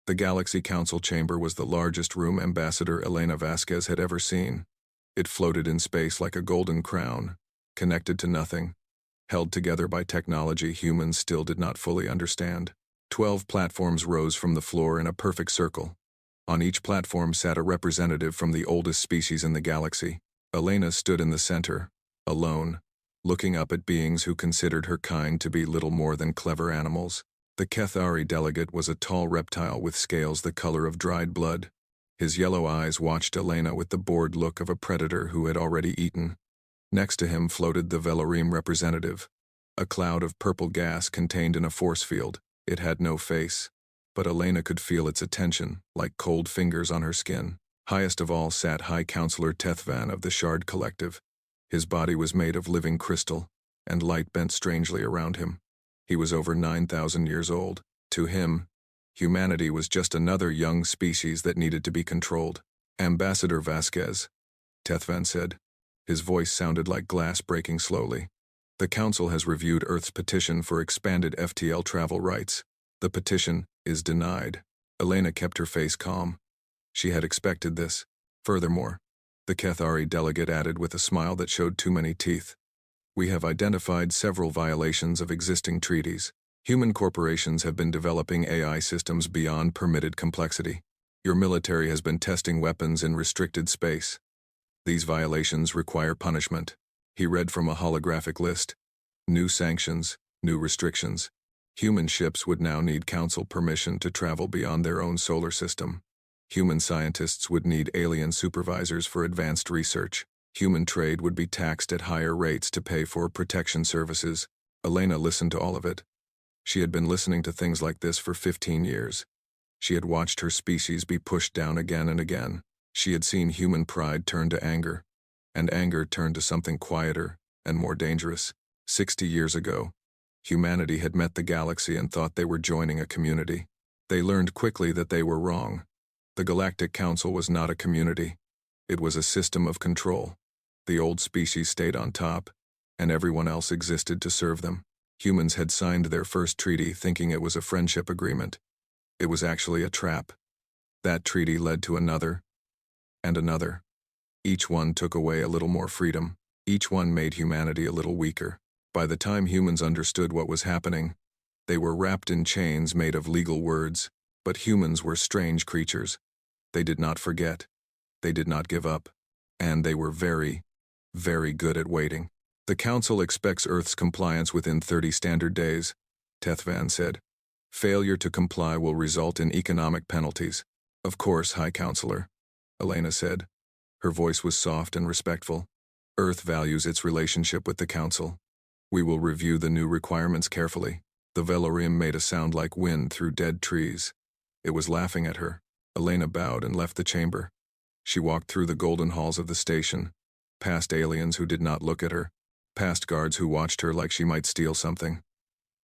The Galaxy Council chamber was the largest room Ambassador Elena Vasquez had ever seen. It floated in space like a golden crown, connected to nothing, held together by technology humans still did not fully understand. 12 platforms rose from the floor in a perfect circle. On each platform sat a representative from the oldest species in the galaxy. Elena stood in the center, alone, looking up at beings who considered her kind to be little more than clever animals. The Kethari delegate was a tall reptile with scales the color of dried blood. His yellow eyes watched Elena with the bored look of a predator who had already eaten. Next to him floated the Velorim representative, a cloud of purple gas contained in a force field. It had no face, but Elena could feel its attention, like cold fingers on her skin. Highest of all sat High Counselor Tethvan of the Shard Collective. His body was made of living crystal, and light bent strangely around him. He was over 9,000 years old. To him, humanity was just another young species that needed to be controlled. Ambassador Vasquez, Tethvan said. His voice sounded like glass breaking slowly. The Council has reviewed Earth's petition for expanded FTL travel rights. The petition is denied. Elena kept her face calm. She had expected this. Furthermore, the Kethari delegate added with a smile that showed too many teeth. We have identified several violations of existing treaties. Human corporations have been developing AI systems beyond permitted complexity. Your military has been testing weapons in restricted space. These violations require punishment. He read from a holographic list. New sanctions, new restrictions. Human ships would now need Council permission to travel beyond their own solar system. Human scientists would need alien supervisors for advanced research. Human trade would be taxed at higher rates to pay for protection services. Elena listened to all of it. She had been listening to things like this for 15 years. She had watched her species be pushed down again and again. She had seen human pride turn to anger, and anger turned to something quieter and more dangerous. 60 years ago, humanity had met the galaxy and thought they were joining a community. They learned quickly that they were wrong. The Galactic Council was not a community. It was a system of control. The old species stayed on top, and everyone else existed to serve them. Humans had signed their first treaty thinking it was a friendship agreement. It was actually a trap. That treaty led to another, and another. Each one took away a little more freedom. Each one made humanity a little weaker. By the time humans understood what was happening, they were wrapped in chains made of legal words, but humans were strange creatures. They did not forget. They did not give up. And they were very, very good at waiting. The Council expects Earth's compliance within 30 standard days, Tethvan said. Failure to comply will result in economic penalties. Of course, High Counselor, Elena said. Her voice was soft and respectful. Earth values its relationship with the Council. We will review the new requirements carefully. The Velorim made a sound like wind through dead trees. It was laughing at her. Elena bowed and left the chamber. She walked through the golden halls of the station, past aliens who did not look at her, past guards who watched her like she might steal something.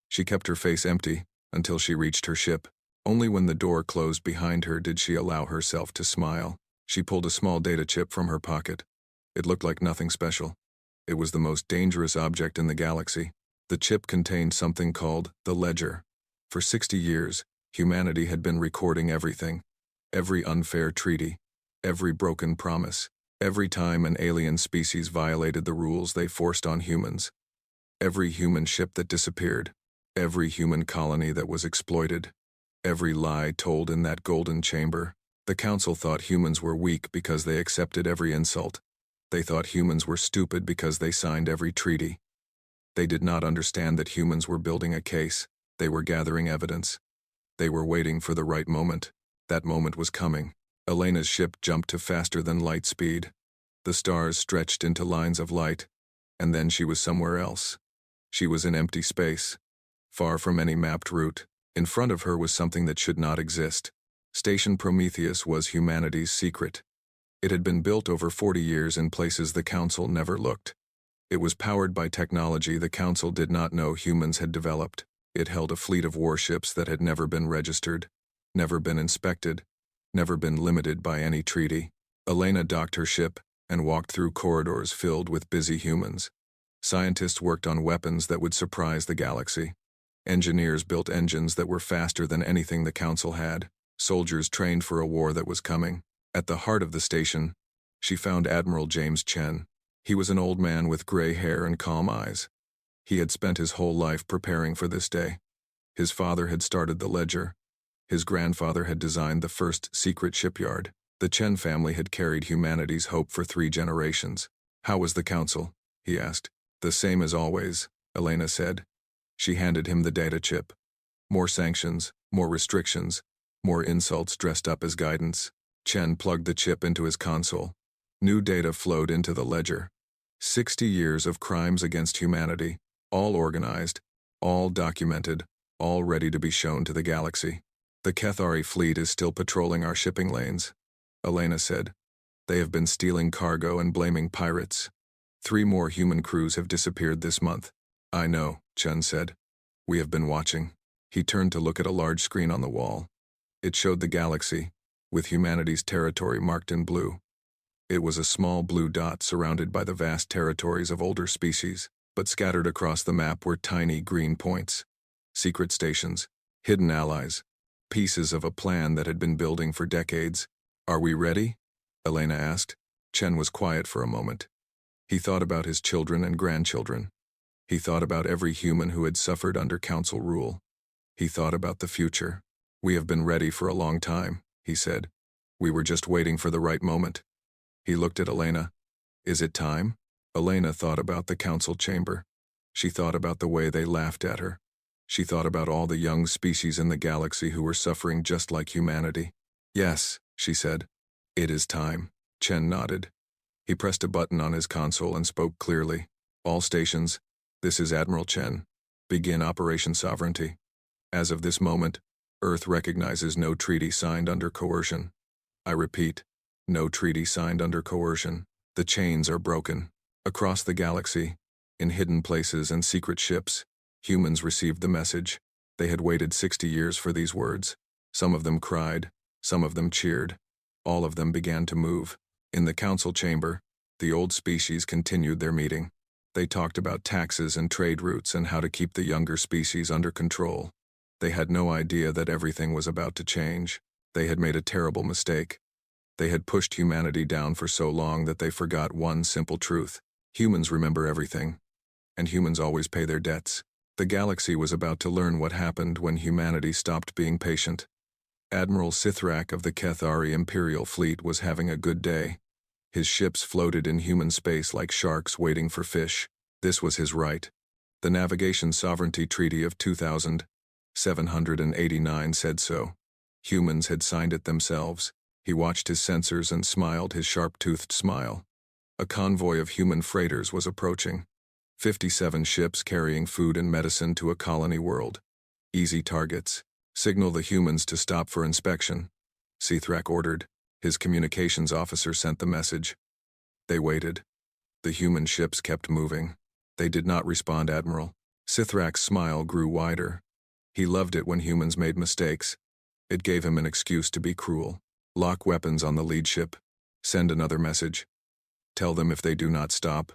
She kept her face empty until she reached her ship. Only when the door closed behind her did she allow herself to smile. She pulled a small data chip from her pocket. It looked like nothing special. It was the most dangerous object in the galaxy. The chip contained something called the Ledger. For 60 years, humanity had been recording everything. Every unfair treaty. Every broken promise. Every time an alien species violated the rules they forced on humans. Every human ship that disappeared. Every human colony that was exploited. Every lie told in that golden chamber. The Council thought humans were weak because they accepted every insult. They thought humans were stupid because they signed every treaty. They did not understand that humans were building a case. They were gathering evidence. They were waiting for the right moment. That moment was coming. Elena's ship jumped to faster than light speed. The stars stretched into lines of light, and then she was somewhere else. She was in empty space, far from any mapped route. In front of her was something that should not exist. Station Prometheus was humanity's secret. It had been built over 40 years in places the Council never looked. It was powered by technology the Council did not know humans had developed. It held a fleet of warships that had never been registered, never been inspected, never been limited by any treaty. Elena docked her ship and walked through corridors filled with busy humans. Scientists worked on weapons that would surprise the galaxy. Engineers built engines that were faster than anything the Council had. Soldiers trained for a war that was coming. At the heart of the station, she found Admiral James Chen. He was an old man with gray hair and calm eyes. He had spent his whole life preparing for this day. His father had started the ledger. His grandfather had designed the first secret shipyard. The Chen family had carried humanity's hope for 3 generations. "How was the council?" he asked. "The same as always," Elena said. She handed him the data chip. More sanctions, more restrictions, more insults dressed up as guidance. Chen plugged the chip into his console. New data flowed into the ledger. 60 years of crimes against humanity, all organized, all documented, all ready to be shown to the galaxy. "The Kethari fleet is still patrolling our shipping lanes," Elena said. "They have been stealing cargo and blaming pirates. 3 more human crews have disappeared this month." "I know," Chen said. "We have been watching." He turned to look at a large screen on the wall. It showed the galaxy, with humanity's territory marked in blue. It was a small blue dot surrounded by the vast territories of older species, but scattered across the map were tiny green points. Secret stations, hidden allies, pieces of a plan that had been building for decades. "Are we ready?" Elena asked. Chen was quiet for a moment. He thought about his children and grandchildren. He thought about every human who had suffered under council rule. He thought about the future. "We have been ready for a long time," he said. "We were just waiting for the right moment." He looked at Elena. "Is it time?" Elena thought about the council chamber. She thought about the way they laughed at her. She thought about all the young species in the galaxy who were suffering just like humanity. "Yes," she said. "It is time." Chen nodded. He pressed a button on his console and spoke clearly. "All stations, this is Admiral Chen. Begin Operation Sovereignty. As of this moment, Earth recognizes no treaty signed under coercion. I repeat, no treaty signed under coercion. The chains are broken. Across the galaxy, in hidden places and secret ships, humans received the message. They had waited 60 years for these words. Some of them cried, some of them cheered. All of them began to move. In the council chamber, the old species continued their meeting. They talked about taxes and trade routes and how to keep the younger species under control. They had no idea that everything was about to change. They had made a terrible mistake. They had pushed humanity down for so long that they forgot one simple truth. Humans remember everything, and humans always pay their debts. The galaxy was about to learn what happened when humanity stopped being patient. Admiral Sithrak of the Kethari Imperial Fleet was having a good day. His ships floated in human space like sharks waiting for fish. This was his right. The Navigation Sovereignty Treaty of 2789 said so. Humans had signed it themselves. He watched his sensors and smiled his sharp-toothed smile. A convoy of human freighters was approaching. 57 ships carrying food and medicine to a colony world. Easy targets. Signal the humans to stop for inspection, Sithrak ordered. His communications officer sent the message. They waited. The human ships kept moving. They did not respond, Admiral. Sithrak's smile grew wider. He loved it when humans made mistakes. It gave him an excuse to be cruel. Lock weapons on the lead ship. Send another message. Tell them if they do not stop,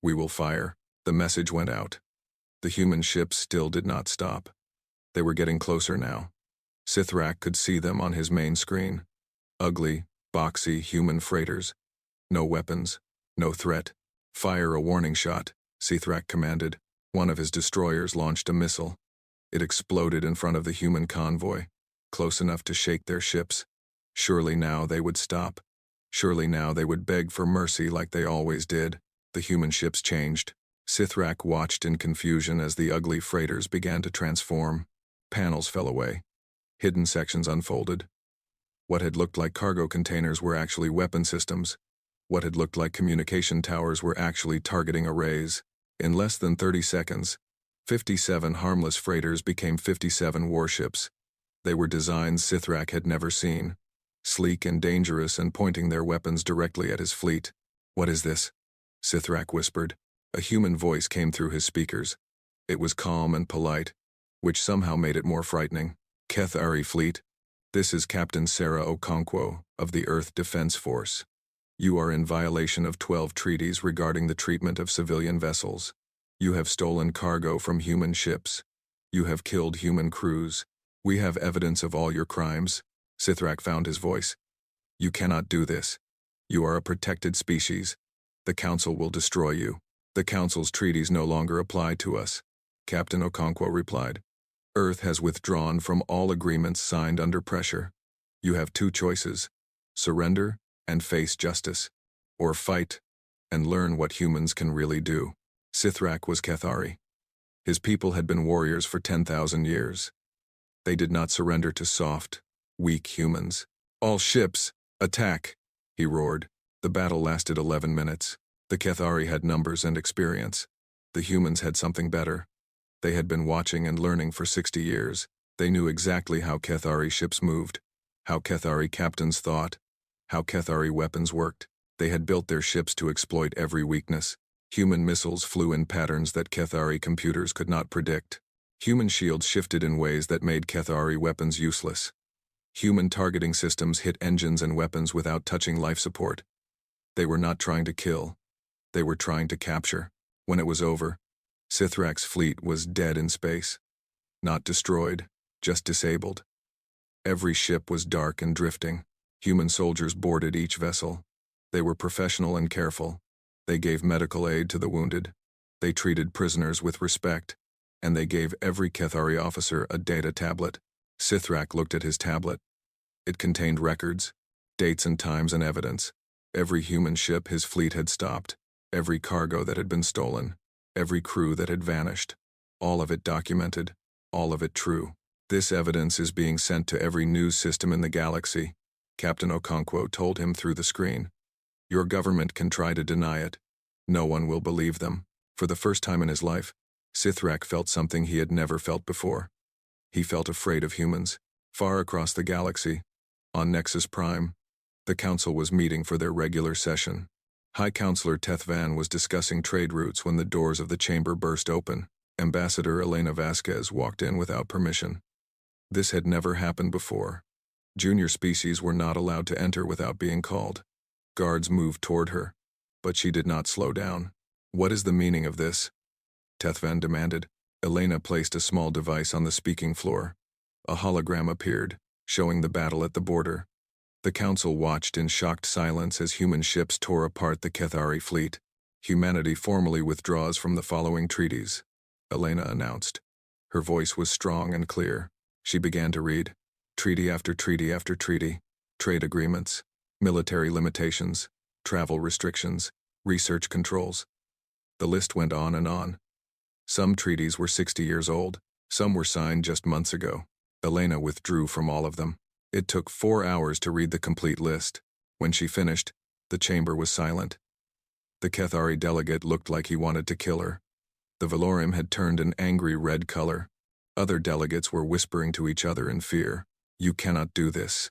we will fire. The message went out. The human ships still did not stop. They were getting closer now. Sithrak could see them on his main screen. Ugly, boxy human freighters. No weapons, no threat. Fire a warning shot, Sithrak commanded. One of his destroyers launched a missile. It exploded in front of the human convoy, close enough to shake their ships. Surely now they would stop. Surely now they would beg for mercy like they always did. The human ships changed. Sithrak watched in confusion as the ugly freighters began to transform. Panels fell away. Hidden sections unfolded. What had looked like cargo containers were actually weapon systems. What had looked like communication towers were actually targeting arrays. In less than 30 seconds, 57 harmless freighters became 57 warships. They were designs Sithrak had never seen. Sleek and dangerous and pointing their weapons directly at his fleet. "What is this?" Sithrak whispered. A human voice came through his speakers. It was calm and polite, which somehow made it more frightening. "Kethari Fleet, this is Captain Sarah Okonkwo of the Earth Defense Force. You are in violation of 12 treaties regarding the treatment of civilian vessels. You have stolen cargo from human ships. You have killed human crews. We have evidence of all your crimes," Sithrak found his voice. You cannot do this. You are a protected species. The Council will destroy you. The Council's treaties no longer apply to us, Captain Okonkwo replied. Earth has withdrawn from all agreements signed under pressure. You have two choices: surrender and face justice, or fight and learn what humans can really do. Sithrak was Kethari. His people had been warriors for 10,000 years. They did not surrender to soft, weak humans. All ships, attack, he roared. The battle lasted 11 minutes. The Kethari had numbers and experience. The humans had something better. They had been watching and learning for 60 years. They knew exactly how Kethari ships moved, how Kethari captains thought, how Kethari weapons worked. They had built their ships to exploit every weakness. Human missiles flew in patterns that Kethari computers could not predict. Human shields shifted in ways that made Kethari weapons useless. Human targeting systems hit engines and weapons without touching life support. They were not trying to kill. They were trying to capture. When it was over, Sithrak's fleet was dead in space. Not destroyed, just disabled. Every ship was dark and drifting. Human soldiers boarded each vessel. They were professional and careful. They gave medical aid to the wounded. They treated prisoners with respect. And they gave every Kethari officer a data tablet. Sithrak looked at his tablet. It contained records, dates and times and evidence. Every human ship his fleet had stopped. Every cargo that had been stolen. Every crew that had vanished. All of it documented. All of it true. This evidence is being sent to every news system in the galaxy, Captain Okonkwo told him through the screen. Your government can try to deny it. No one will believe them. For the first time in his life, Sithrak felt something he had never felt before. He felt afraid of humans. Far across the galaxy, on Nexus Prime, the Council was meeting for their regular session. High Counselor Tethvan was discussing trade routes when the doors of the chamber burst open. Ambassador Elena Vasquez walked in without permission. This had never happened before. Junior species were not allowed to enter without being called. Guards moved toward her, but she did not slow down. What is the meaning of this? Tethvan demanded. Elena placed a small device on the speaking floor. A hologram appeared, showing the battle at the border. The Council watched in shocked silence as human ships tore apart the Kethari fleet. Humanity formally withdraws from the following treaties, Elena announced. Her voice was strong and clear. She began to read. Treaty after treaty after treaty. Trade agreements. Military limitations. Travel restrictions. Research controls. The list went on and on. Some treaties were 60 years old. Some were signed just months ago. Elena withdrew from all of them. It took 4 hours to read the complete list. When she finished, the chamber was silent. The Kethari delegate looked like he wanted to kill her. The Velorim had turned an angry red color. Other delegates were whispering to each other in fear. You cannot do this,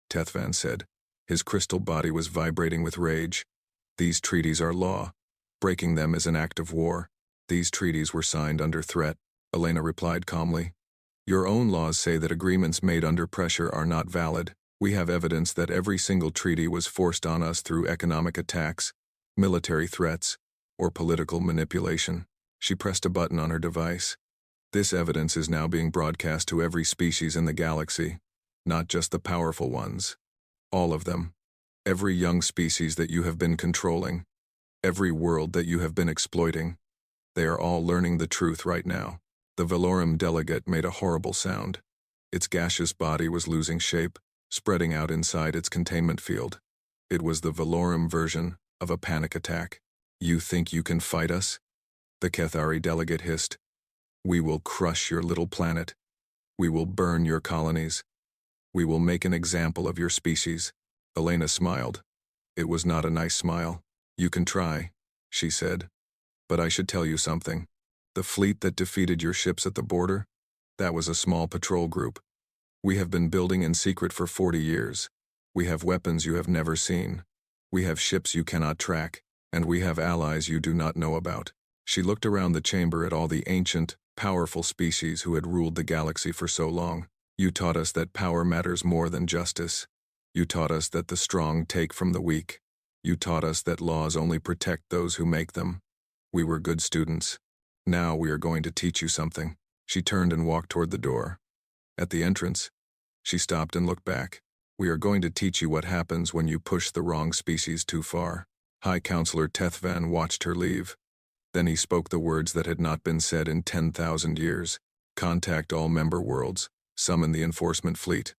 Tethvan said. His crystal body was vibrating with rage. These treaties are law. Breaking them is an act of war. These treaties were signed under threat, Elena replied calmly. Your own laws say that agreements made under pressure are not valid. We have evidence that every single treaty was forced on us through economic attacks, military threats, or political manipulation. She pressed a button on her device. This evidence is now being broadcast to every species in the galaxy, not just the powerful ones. All of them. Every young species that you have been controlling. Every world that you have been exploiting. They are all learning the truth right now. The Velorim delegate made a horrible sound. Its gaseous body was losing shape, spreading out inside its containment field. It was the Velorim version of a panic attack. You think you can fight us? The Kethari delegate hissed. We will crush your little planet. We will burn your colonies. We will make an example of your species. Elena smiled. It was not a nice smile. You can try, she said. But I should tell you something. The fleet that defeated your ships at the border, that was a small patrol group. We have been building in secret for 40 years. We have weapons you have never seen. We have ships you cannot track, and we have allies you do not know about. She looked around the chamber at all the ancient, powerful species who had ruled the galaxy for so long. You taught us that power matters more than justice. You taught us that the strong take from the weak. You taught us that laws only protect those who make them. We were good students. Now we are going to teach you something. She turned and walked toward the door. At the entrance, she stopped and looked back. We are going to teach you what happens when you push the wrong species too far. High Counselor Tethvan watched her leave. Then he spoke the words that had not been said in 10,000 years. Contact all member worlds. Summon the enforcement fleet.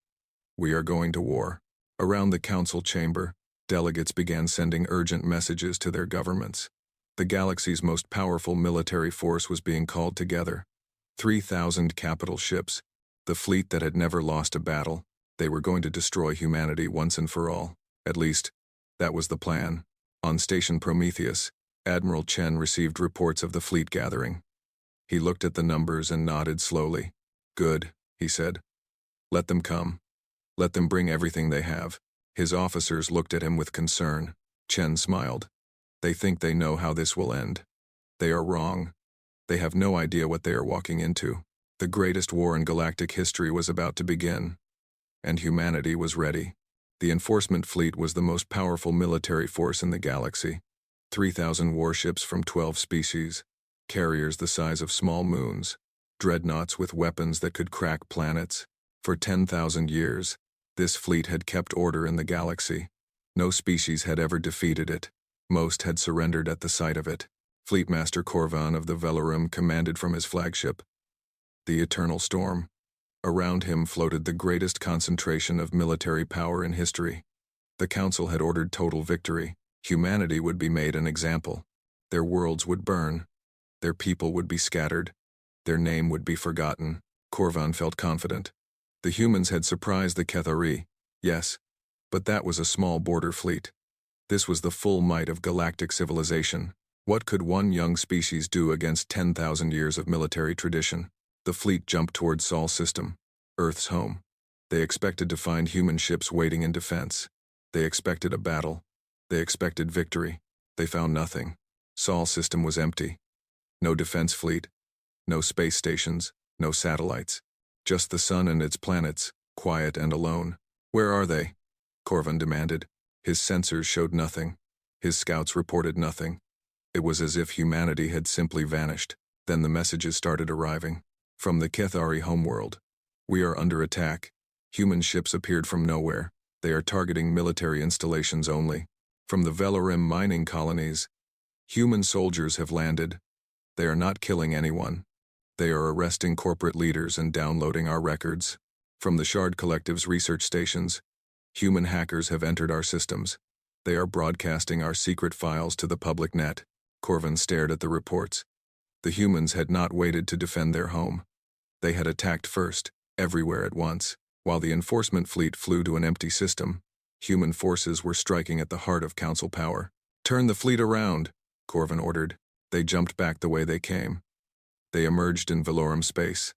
We are going to war. Around the council chamber, delegates began sending urgent messages to their governments. The galaxy's most powerful military force was being called together. 3,000 capital ships, the fleet that had never lost a battle. They were going to destroy humanity once and for all. At least, that was the plan. On Station Prometheus, Admiral Chen received reports of the fleet gathering. He looked at the numbers and nodded slowly. Good, he said. Let them come. Let them bring everything they have. His officers looked at him with concern. Chen smiled. They think they know how this will end. They are wrong. They have no idea what they are walking into. The greatest war in galactic history was about to begin. And humanity was ready. The enforcement fleet was the most powerful military force in the galaxy. 3,000 warships from 12 species, carriers the size of small moons, dreadnoughts with weapons that could crack planets. For 10,000 years, this fleet had kept order in the galaxy. No species had ever defeated it. Most had surrendered at the sight of it. Fleetmaster Corvan of the Velarum commanded from his flagship, the Eternal Storm. Around him floated the greatest concentration of military power in history. The Council had ordered total victory. Humanity would be made an example. Their worlds would burn. Their people would be scattered. Their name would be forgotten. Corvan felt confident. The humans had surprised the Kethari, yes, but that was a small border fleet. This was the full might of galactic civilization. What could one young species do against 10,000 years of military tradition? The fleet jumped toward Sol System, Earth's home. They expected to find human ships waiting in defense. They expected a battle. They expected victory. They found nothing. Sol System was empty. No defense fleet. No space stations. No satellites. Just the sun and its planets, quiet and alone. Where are they? Corvan demanded. His sensors showed nothing. His scouts reported nothing. It was as if humanity had simply vanished. Then the messages started arriving. From the Kethari homeworld. We are under attack. Human ships appeared from nowhere. They are targeting military installations only. From the Velarim mining colonies. Human soldiers have landed. They are not killing anyone. They are arresting corporate leaders and downloading our records. From the Shard Collective's research stations, human hackers have entered our systems. They are broadcasting our secret files to the public net. Corvan stared at the reports. The humans had not waited to defend their home. They had attacked first, everywhere at once. While the enforcement fleet flew to an empty system, human forces were striking at the heart of Council power. Turn the fleet around, Corvan ordered. They jumped back the way they came. They emerged in Velorum space,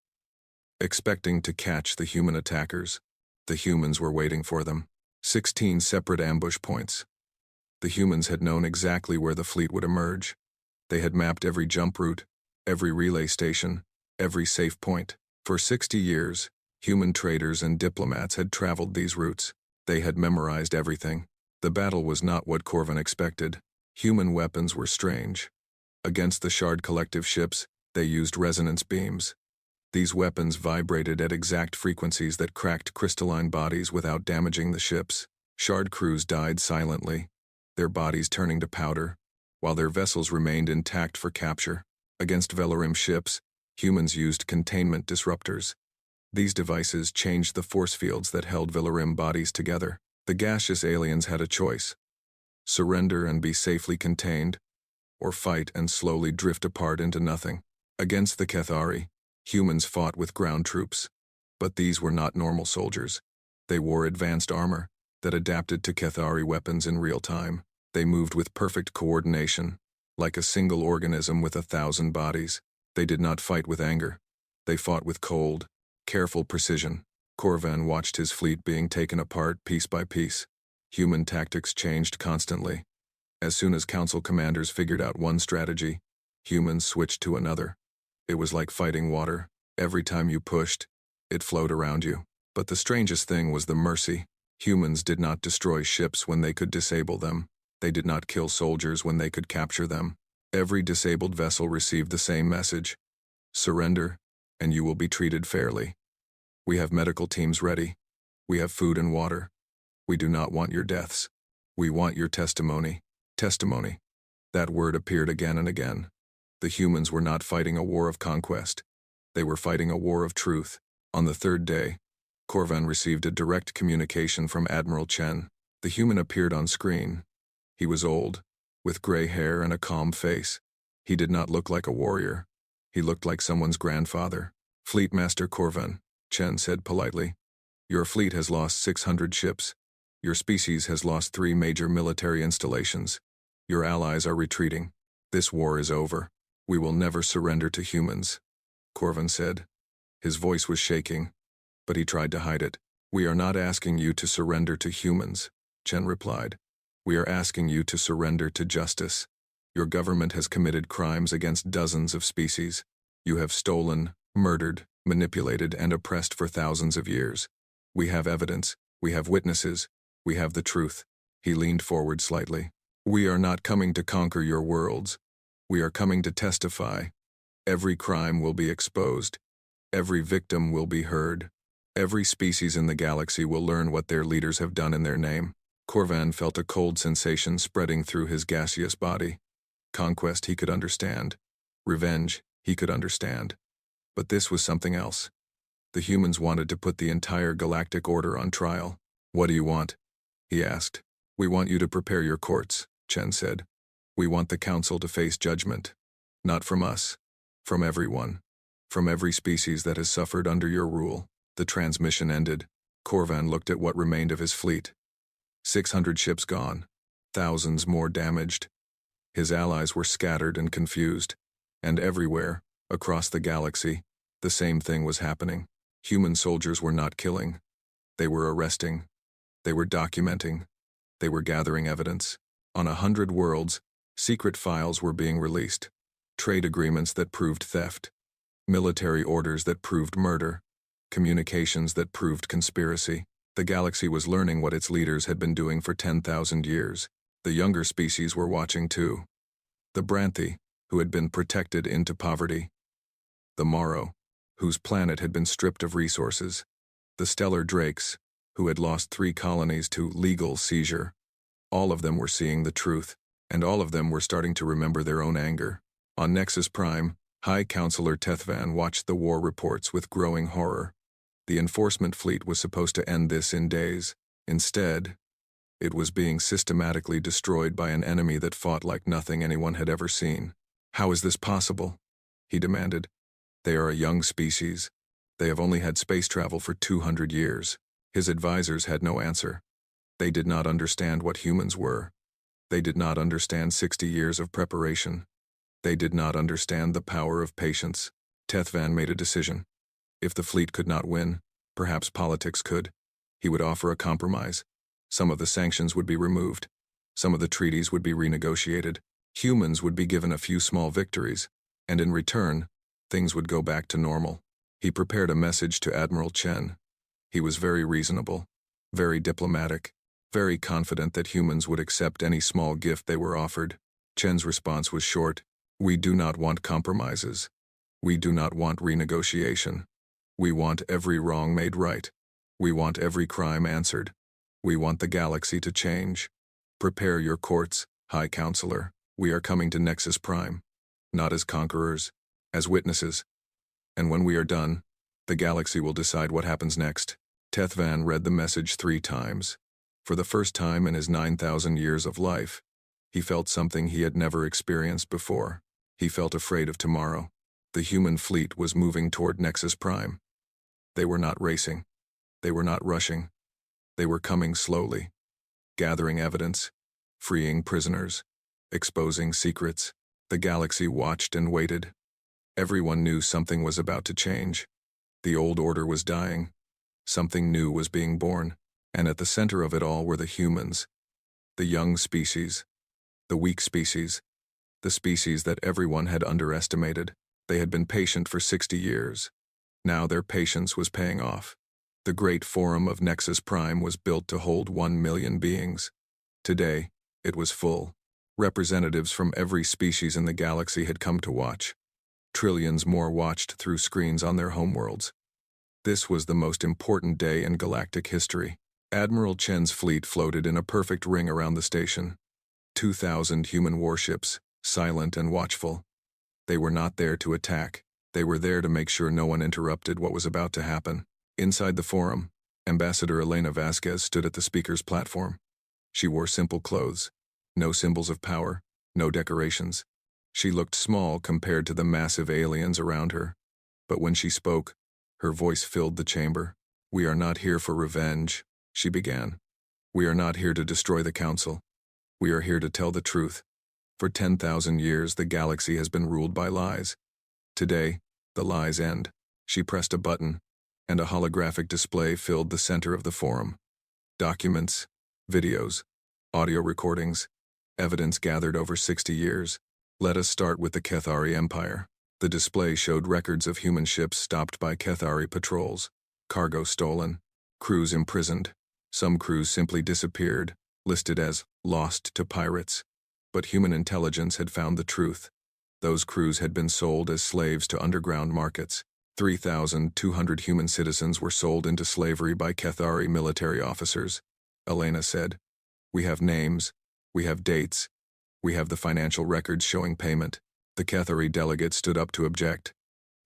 expecting to catch the human attackers. The humans were waiting for them. 16 separate ambush points. The humans had known exactly where the fleet would emerge. They had mapped every jump route, every relay station, every safe point. For 60 years, human traders and diplomats had traveled these routes. They had memorized everything. The battle was not what Corvan expected. Human weapons were strange. Against the Shard Collective ships, they used resonance beams. These weapons vibrated at exact frequencies that cracked crystalline bodies without damaging the ships. Shard crews died silently, their bodies turning to powder, while their vessels remained intact for capture. Against Velarim ships, humans used containment disruptors. These devices changed the force fields that held Velarim bodies together. The gaseous aliens had a choice: surrender and be safely contained, or fight and slowly drift apart into nothing. Against the Kethari, humans fought with ground troops. But these were not normal soldiers. They wore advanced armor that adapted to Kethari weapons in real time. They moved with perfect coordination, like a single organism with 1,000 bodies. They did not fight with anger. They fought with cold, careful precision. Corvan watched his fleet being taken apart piece by piece. Human tactics changed constantly. As soon as Council commanders figured out one strategy, humans switched to another. It was like fighting water. Every time you pushed, it flowed around you. But the strangest thing was the mercy. Humans did not destroy ships when they could disable them. They did not kill soldiers when they could capture them. Every disabled vessel received the same message: surrender, and you will be treated fairly. We have medical teams ready. We have food and water. We do not want your deaths. We want your testimony. Testimony. That word appeared again and again. The humans were not fighting a war of conquest. They were fighting a war of truth. On the third day, Corvan received a direct communication from Admiral Chen. The human appeared on screen. He was old, with gray hair and a calm face. He did not look like a warrior. He looked like someone's grandfather. Fleet Master Corvan, Chen said politely. Your fleet has lost 600 ships. Your species has lost 3 major military installations. Your allies are retreating. This war is over. We will never surrender to humans, Corvan said. His voice was shaking, but he tried to hide it. We are not asking you to surrender to humans, Chen replied. We are asking you to surrender to justice. Your government has committed crimes against dozens of species. You have stolen, murdered, manipulated, and oppressed for thousands of years. We have evidence. We have witnesses. We have the truth. He leaned forward slightly. We are not coming to conquer your worlds. We are coming to testify. Every crime will be exposed. Every victim will be heard. Every species in the galaxy will learn what their leaders have done in their name. Corvan felt a cold sensation spreading through his gaseous body. Conquest he could understand. Revenge he could understand. But this was something else. The humans wanted to put the entire galactic order on trial. What do you want? He asked. We want you to prepare your courts, Chen said. We want the council to face judgment. Not from us. From everyone. From every species that has suffered under your rule. The transmission ended. Corvan looked at what remained of his fleet. 600 ships gone. Thousands more damaged. His allies were scattered and confused. And everywhere, across the galaxy, the same thing was happening. Human soldiers were not killing. They were arresting. They were documenting. They were gathering evidence. On 100 worlds, secret files were being released. Trade agreements that proved theft. Military orders that proved murder. Communications that proved conspiracy. The galaxy was learning what its leaders had been doing for 10,000 years. The younger species were watching too. The Branthi, who had been protected into poverty. The Morrow, whose planet had been stripped of resources. The Stellar Drakes, who had lost 3 colonies to legal seizure. All of them were seeing the truth, and all of them were starting to remember their own anger. On Nexus Prime, High Counselor Tethvan watched the war reports with growing horror. The enforcement fleet was supposed to end this in days. Instead, it was being systematically destroyed by an enemy that fought like nothing anyone had ever seen. How is this possible? He demanded. They are a young species. They have only had space travel for 200 years. His advisors had no answer. They did not understand what humans were. They did not understand 60 years of preparation. They did not understand the power of patience. Tethvan made a decision. If the fleet could not win, perhaps politics could. He would offer a compromise. Some of the sanctions would be removed. Some of the treaties would be renegotiated. Humans would be given a few small victories, and in return, things would go back to normal. He prepared a message to Admiral Chen. He was very reasonable, very diplomatic, very confident that humans would accept any small gift they were offered. Chen's response was short. We do not want compromises. We do not want renegotiation. We want every wrong made right. We want every crime answered. We want the galaxy to change. Prepare your courts, High Counselor. We are coming to Nexus Prime. Not as conquerors, as witnesses. And when we are done, the galaxy will decide what happens next. Tethvan read the message 3 times. For the first time in his 9,000 years of life, he felt something he had never experienced before. He felt afraid of tomorrow. The human fleet was moving toward Nexus Prime. They were not racing. They were not rushing. They were coming slowly, gathering evidence, freeing prisoners, exposing secrets. The galaxy watched and waited. Everyone knew something was about to change. The old order was dying. Something new was being born. And at the center of it all were the humans. The young species. The weak species. The species that everyone had underestimated. They had been patient for 60 years. Now their patience was paying off. The great forum of Nexus Prime was built to hold 1 million beings. Today, it was full. Representatives from every species in the galaxy had come to watch. Trillions more watched through screens on their homeworlds. This was the most important day in galactic history. Admiral Chen's fleet floated in a perfect ring around the station. 2,000 human warships, silent and watchful. They were not there to attack. They were there to make sure no one interrupted what was about to happen. Inside the forum, Ambassador Elena Vasquez stood at the speaker's platform. She wore simple clothes. No symbols of power, no decorations. She looked small compared to the massive aliens around her. But when she spoke, her voice filled the chamber. "We are not here for revenge," she began. "We are not here to destroy the Council. We are here to tell the truth. For 10,000 years, the galaxy has been ruled by lies. Today, the lies end." She pressed a button, and a holographic display filled the center of the forum. Documents, videos, audio recordings, evidence gathered over 60 years. Let us start with the Kethari Empire. The display showed records of human ships stopped by Kethari patrols, cargo stolen, crews imprisoned. Some crews simply disappeared, listed as lost to pirates. But human intelligence had found the truth. Those crews had been sold as slaves to underground markets. 3,200 human citizens were sold into slavery by Kethari military officers. Elena said, "We have names, we have dates, we have the financial records showing payment." The Kethari delegate stood up to object.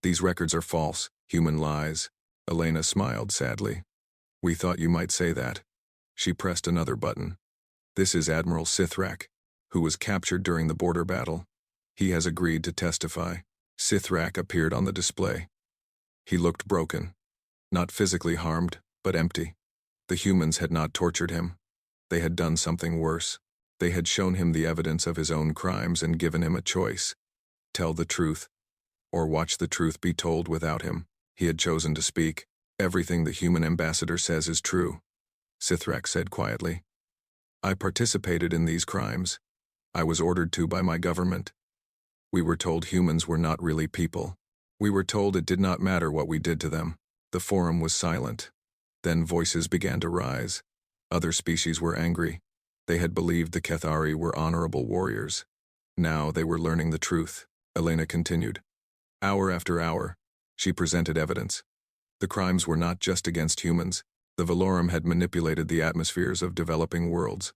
"These records are false, human lies." Elena smiled sadly. "We thought you might say that." She pressed another button. "This is Admiral Sithrak, who was captured during the border battle. He has agreed to testify." Sithrak appeared on the display. He looked broken. Not physically harmed, but empty. The humans had not tortured him. They had done something worse. They had shown him the evidence of his own crimes and given him a choice. Tell the truth, or watch the truth be told without him. He had chosen to speak. "Everything the human ambassador says is true," Sithrak said quietly. "I participated in these crimes. I was ordered to by my government. We were told humans were not really people. We were told it did not matter what we did to them." The forum was silent. Then voices began to rise. Other species were angry. They had believed the Kethari were honorable warriors. Now they were learning the truth. Elena continued. Hour after hour, she presented evidence. The crimes were not just against humans. The Valorum had manipulated the atmospheres of developing worlds.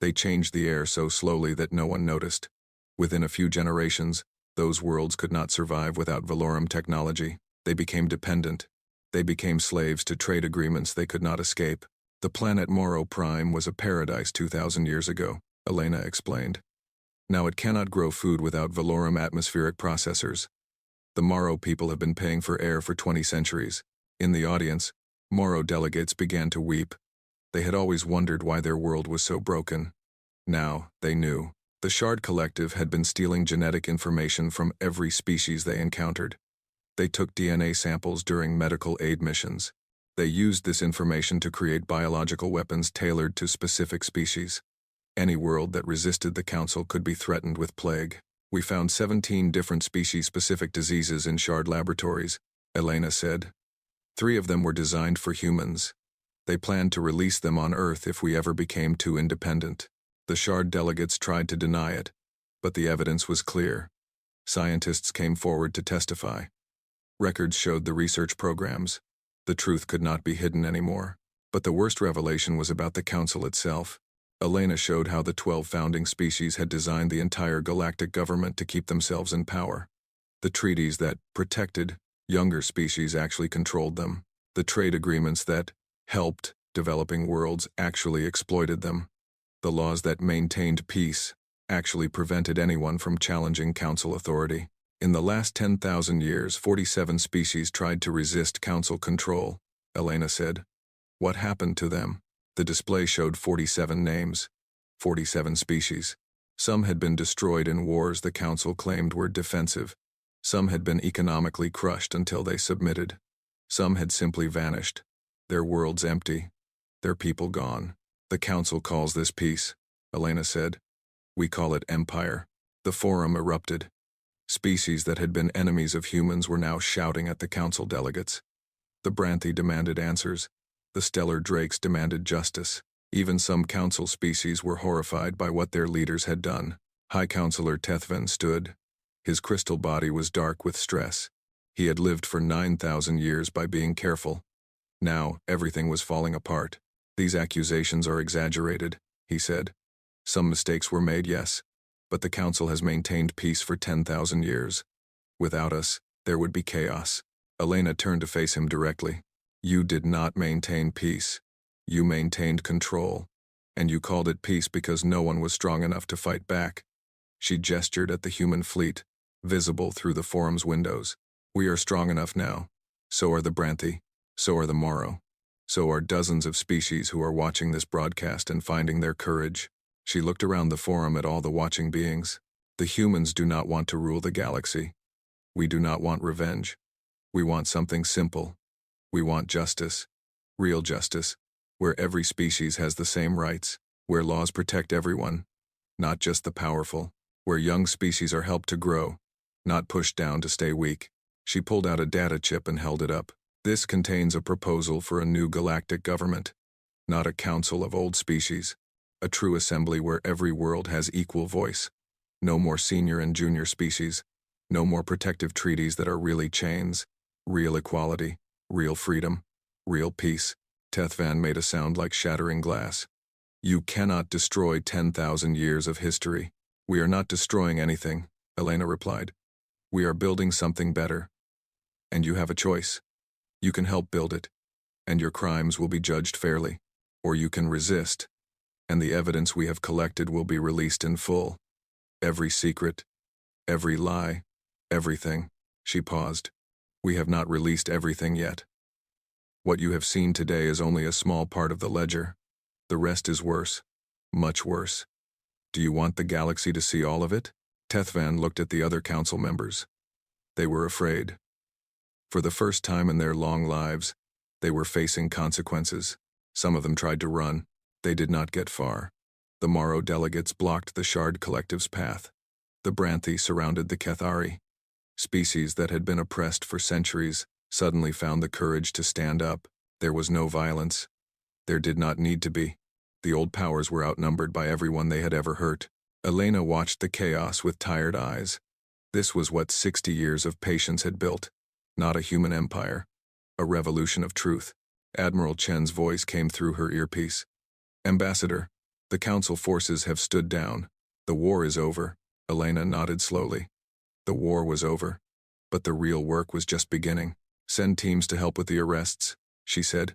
They changed the air so slowly that no one noticed. Within a few generations, those worlds could not survive without Valorum technology. They became dependent. They became slaves to trade agreements they could not escape. The planet Morrow Prime was a paradise 2,000 years ago, Elena explained. Now it cannot grow food without Valorum atmospheric processors. The Morrow people have been paying for air for 20 centuries. In the audience, Morrow delegates began to weep. They had always wondered why their world was so broken. Now, they knew. The Shard Collective had been stealing genetic information from every species they encountered. They took DNA samples during medical aid missions. They used this information to create biological weapons tailored to specific species. Any world that resisted the Council could be threatened with plague. We found 17 different species-specific diseases in Shard laboratories, Elena said. 3 of them were designed for humans. They planned to release them on Earth if we ever became too independent. The Shard delegates tried to deny it, but the evidence was clear. Scientists came forward to testify. Records showed the research programs. The truth could not be hidden anymore. But the worst revelation was about the Council itself. Elena showed how the 12 founding species had designed the entire galactic government to keep themselves in power. The treaties that protected younger species actually controlled them. The trade agreements that helped developing worlds actually exploited them. The laws that maintained peace actually prevented anyone from challenging Council authority. In the last 10,000 years, 47 species tried to resist Council control, Elena said. What happened to them? The display showed 47 names, 47 species. Some had been destroyed in wars the Council claimed were defensive. Some had been economically crushed until they submitted. Some had simply vanished. Their worlds empty. Their people gone. The Council calls this peace, Elena said. We call it empire. The forum erupted. Species that had been enemies of humans were now shouting at the Council delegates. The Branthi demanded answers. The stellar drakes demanded justice. Even some Council species were horrified by what their leaders had done. High Counselor Tethvan stood. His crystal body was dark with stress. He had lived for 9,000 years by being careful. Now, everything was falling apart. These accusations are exaggerated, he said. Some mistakes were made, yes, but the Council has maintained peace for 10,000 years. Without us, there would be chaos. Elena turned to face him directly. You did not maintain peace. You maintained control. And you called it peace because no one was strong enough to fight back. She gestured at the human fleet, visible through the forum's windows. We are strong enough now. So are the Branthi. So are the Morrow. So are dozens of species who are watching this broadcast and finding their courage. She looked around the forum at all the watching beings. The humans do not want to rule the galaxy. We do not want revenge. We want something simple. We want justice. Real justice. Where every species has the same rights. Where laws protect everyone. Not just the powerful. Where young species are helped to grow. Not pushed down to stay weak. She pulled out a data chip and held it up. This contains a proposal for a new galactic government. Not a council of old species. A true assembly where every world has equal voice. No more senior and junior species. No more protective treaties that are really chains. Real equality. Real freedom. Real peace. Tethvan made a sound like shattering glass. You cannot destroy 10,000 years of history. We are not destroying anything, Elena replied. We are building something better. And you have a choice. You can help build it, and your crimes will be judged fairly. Or you can resist, and the evidence we have collected will be released in full. Every secret, every lie, everything. She paused. We have not released everything yet. What you have seen today is only a small part of the ledger. The rest is worse. Much worse. Do you want the galaxy to see all of it? Tethvan looked at the other council members. They were afraid. For the first time in their long lives, they were facing consequences. Some of them tried to run. They did not get far. The Morrow delegates blocked the Shard Collective's path. The Branthi surrounded the Kethari. Species that had been oppressed for centuries suddenly found the courage to stand up. There was no violence. There did not need to be. The old powers were outnumbered by everyone they had ever hurt. Elena watched the chaos with tired eyes. This was what 60 years of patience had built. Not a human empire. A revolution of truth. Admiral Chen's voice came through her earpiece. Ambassador, the council forces have stood down. The war is over. Elena nodded slowly. The war was over. But the real work was just beginning. Send teams to help with the arrests, she said.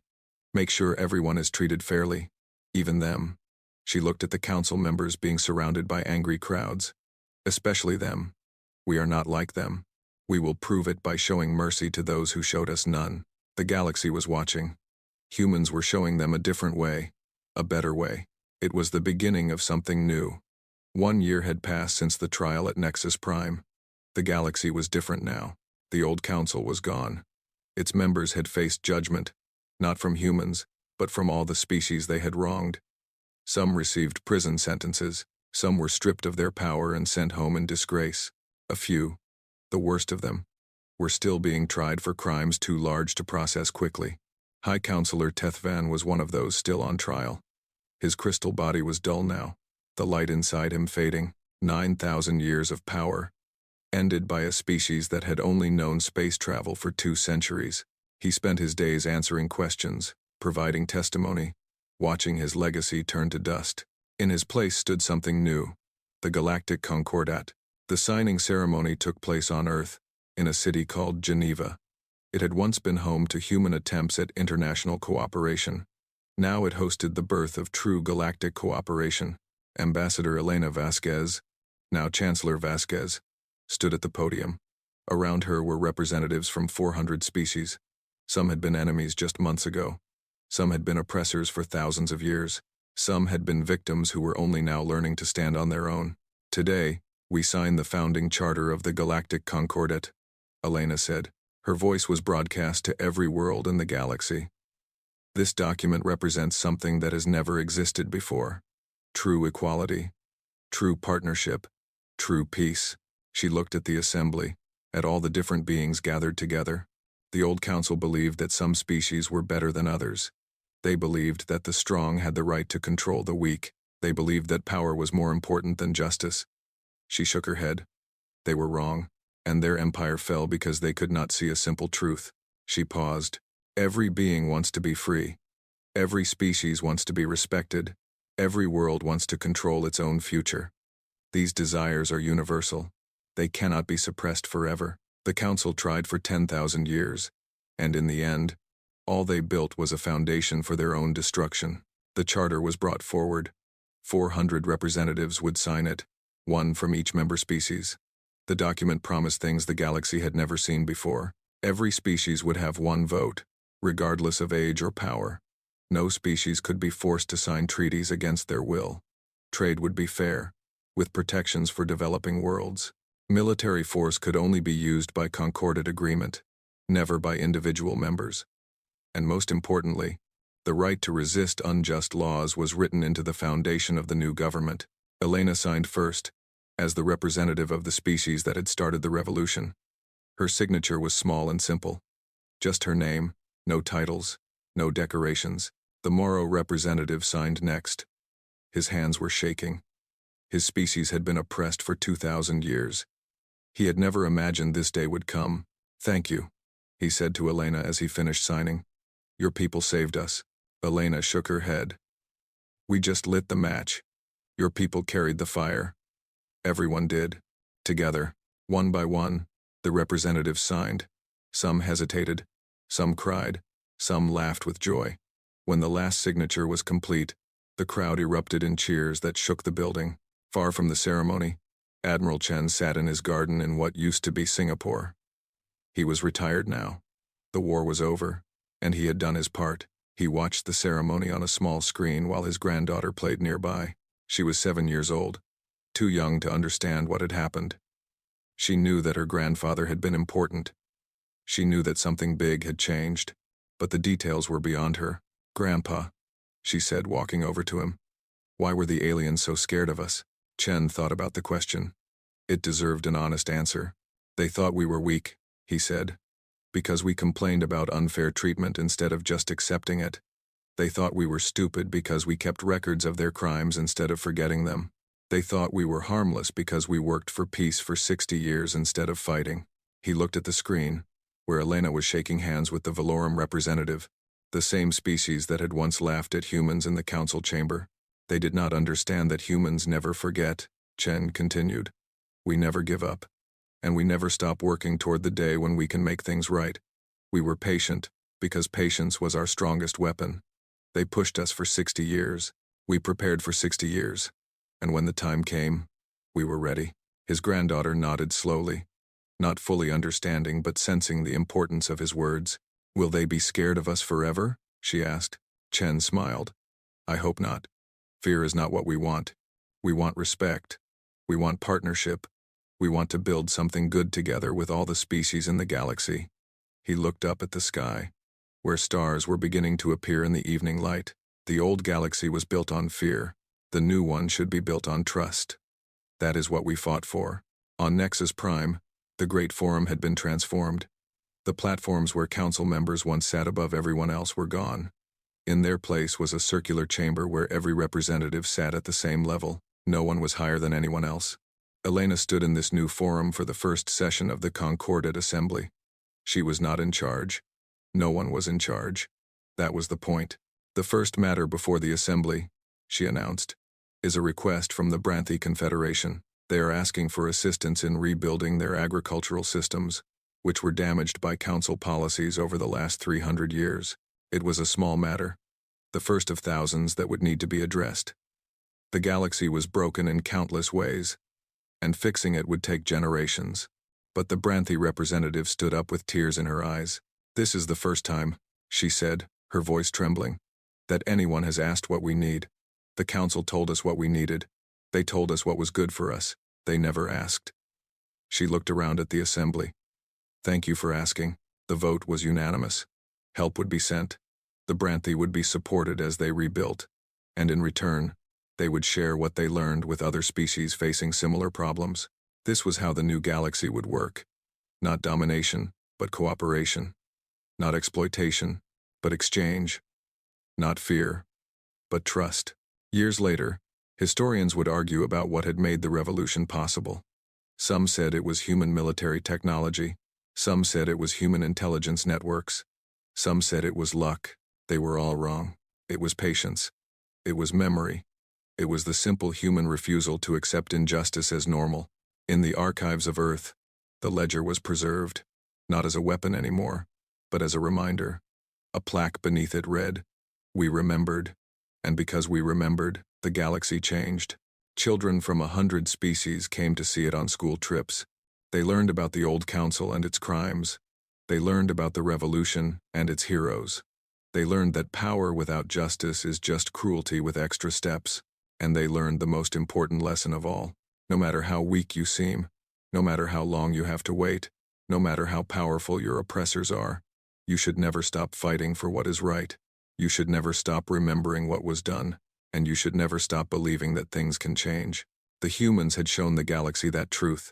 Make sure everyone is treated fairly. Even them. She looked at the council members being surrounded by angry crowds. Especially them. We are not like them. We will prove it by showing mercy to those who showed us none. The galaxy was watching. Humans were showing them a different way. A better way. It was the beginning of something new. 1 year had passed since the trial at Nexus Prime. The galaxy was different now. The old council was gone. Its members had faced judgment, not from humans, but from all the species they had wronged. Some received prison sentences. Some were stripped of their power and sent home in disgrace. A few, the worst of them, were still being tried for crimes too large to process quickly. High Counselor Tethvan was one of those still on trial. His crystal body was dull now, the light inside him fading. 9,000 years of power, ended by a species that had only known space travel for 2 centuries. He spent his days answering questions, providing testimony, watching his legacy turn to dust. In his place stood something new, the Galactic Concordat. The signing ceremony took place on Earth, in a city called Geneva. It had once been home to human attempts at international cooperation. Now it hosted the birth of true galactic cooperation. Ambassador Elena Vasquez, now Chancellor Vasquez, stood at the podium. Around her were representatives from 400 species. Some had been enemies just months ago. Some had been oppressors for thousands of years. Some had been victims who were only now learning to stand on their own. Today, we sign the founding charter of the Galactic Concordat, Elena said. Her voice was broadcast to every world in the galaxy. This document represents something that has never existed before. True equality. True partnership. True peace. She looked at the assembly, at all the different beings gathered together. The old council believed that some species were better than others. They believed that the strong had the right to control the weak. They believed that power was more important than justice. She shook her head. They were wrong, and their empire fell because they could not see a simple truth. She paused. Every being wants to be free. Every species wants to be respected. Every world wants to control its own future. These desires are universal. They cannot be suppressed forever. The Council tried for 10,000 years, and in the end, all they built was a foundation for their own destruction. The charter was brought forward. 400 representatives would sign it, one from each member species. The document promised things the galaxy had never seen before. Every species would have one vote, regardless of age or power. No species could be forced to sign treaties against their will. Trade would be fair, with protections for developing worlds. Military force could only be used by concorded agreement, never by individual members. And most importantly, the right to resist unjust laws was written into the foundation of the new government. Elena signed first, as the representative of the species that had started the revolution. Her signature was small and simple. Just her name, no titles, no decorations. The Moro representative signed next. His hands were shaking. His species had been oppressed for 2,000 years. He had never imagined this day would come. "Thank you," he said to Elena as he finished signing. "Your people saved us." Elena shook her head. "We just lit the match. Your people carried the fire." Everyone did. Together, one by one, the representatives signed. Some hesitated, some cried, some laughed with joy. When the last signature was complete, the crowd erupted in cheers that shook the building. Far from the ceremony, Admiral Chen sat in his garden in what used to be Singapore. He was retired now. The war was over, and he had done his part. He watched the ceremony on a small screen while his granddaughter played nearby. She was 7 years old, too young to understand what had happened. She knew that her grandfather had been important. She knew that something big had changed, but the details were beyond her. "Grandpa," she said, walking over to him. "Why were the aliens so scared of us?" Chen thought about the question. It deserved an honest answer. "They thought we were weak," he said, "because we complained about unfair treatment instead of just accepting it. They thought we were stupid because we kept records of their crimes instead of forgetting them. They thought we were harmless because we worked for peace for 60 years instead of fighting." He looked at the screen, where Elena was shaking hands with the Valorum representative, the same species that had once laughed at humans in the council chamber. "They did not understand that humans never forget," Chen continued. "We never give up, and we never stop working toward the day when we can make things right. We were patient, because patience was our strongest weapon. They pushed us for 60 years. We prepared for 60 years. And when the time came, we were ready." His granddaughter nodded slowly, not fully understanding but sensing the importance of his words. "Will they be scared of us forever?" she asked. Chen smiled. "I hope not. Fear is not what we want. We want respect. We want partnership. We want to build something good together with all the species in the galaxy." He looked up at the sky, where stars were beginning to appear in the evening light. The old galaxy was built on fear. The new one should be built on trust. That is what we fought for. On Nexus Prime, the Great Forum had been transformed. The platforms where council members once sat above everyone else were gone. In their place was a circular chamber where every representative sat at the same level. No one was higher than anyone else. Elena stood in this new forum for the first session of the Concordate Assembly. She was not in charge. No one was in charge. That was the point. "The first matter before the Assembly," she announced, "is a request from the Branthy Confederation. They are asking for assistance in rebuilding their agricultural systems, which were damaged by council policies over the last 300 years. It was a small matter, the first of thousands that would need to be addressed. The galaxy was broken in countless ways, and fixing it would take generations. But the Branthy representative stood up with tears in her eyes. "This is the first time," she said, her voice trembling, "that anyone has asked what we need. The council told us what we needed. They told us what was good for us. They never asked." She looked around at the assembly. "Thank you for asking." The vote was unanimous. Help would be sent. The Branthy would be supported as they rebuilt, and in return, they would share what they learned with other species facing similar problems. This was how the new galaxy would work. Not domination, but cooperation. Not exploitation, but exchange. Not fear, but trust. Years later, historians would argue about what had made the revolution possible. Some said it was human military technology. Some said it was human intelligence networks. Some said it was luck. They were all wrong. It was patience. It was memory. It was the simple human refusal to accept injustice as normal. In the archives of Earth, the ledger was preserved, not as a weapon anymore, but as a reminder. A plaque beneath it read, "We remembered." And because we remembered, the galaxy changed. Children from 100 species came to see it on school trips. They learned about the old council and its crimes. They learned about the revolution and its heroes. They learned that power without justice is just cruelty with extra steps. And they learned the most important lesson of all. No matter how weak you seem, no matter how long you have to wait, no matter how powerful your oppressors are, you should never stop fighting for what is right. You should never stop remembering what was done, and you should never stop believing that things can change. The humans had shown the galaxy that truth.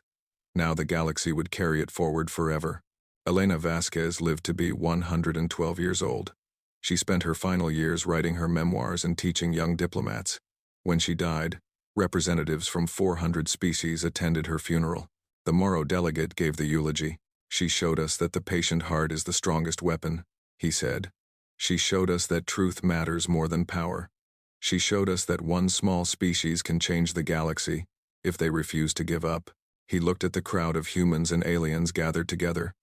Now the galaxy would carry it forward forever. Elena Vasquez lived to be 112 years old. She spent her final years writing her memoirs and teaching young diplomats. When she died, representatives from 400 species attended her funeral. The Moro delegate gave the eulogy. "She showed us that the patient heart is the strongest weapon," he said. "She showed us that truth matters more than power. She showed us that one small species can change the galaxy if they refuse to give up." He looked at the crowd of humans and aliens gathered together.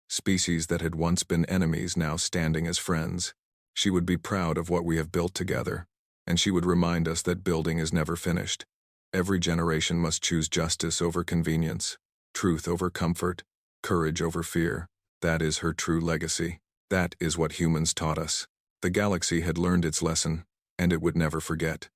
Species that had once been enemies now standing as friends. She would be proud of what we have built together, and she would remind us that building is never finished. Every generation must choose justice over convenience, truth over comfort, courage over fear. That is her true legacy. That is what humans taught us. The galaxy had learned its lesson, and it would never forget.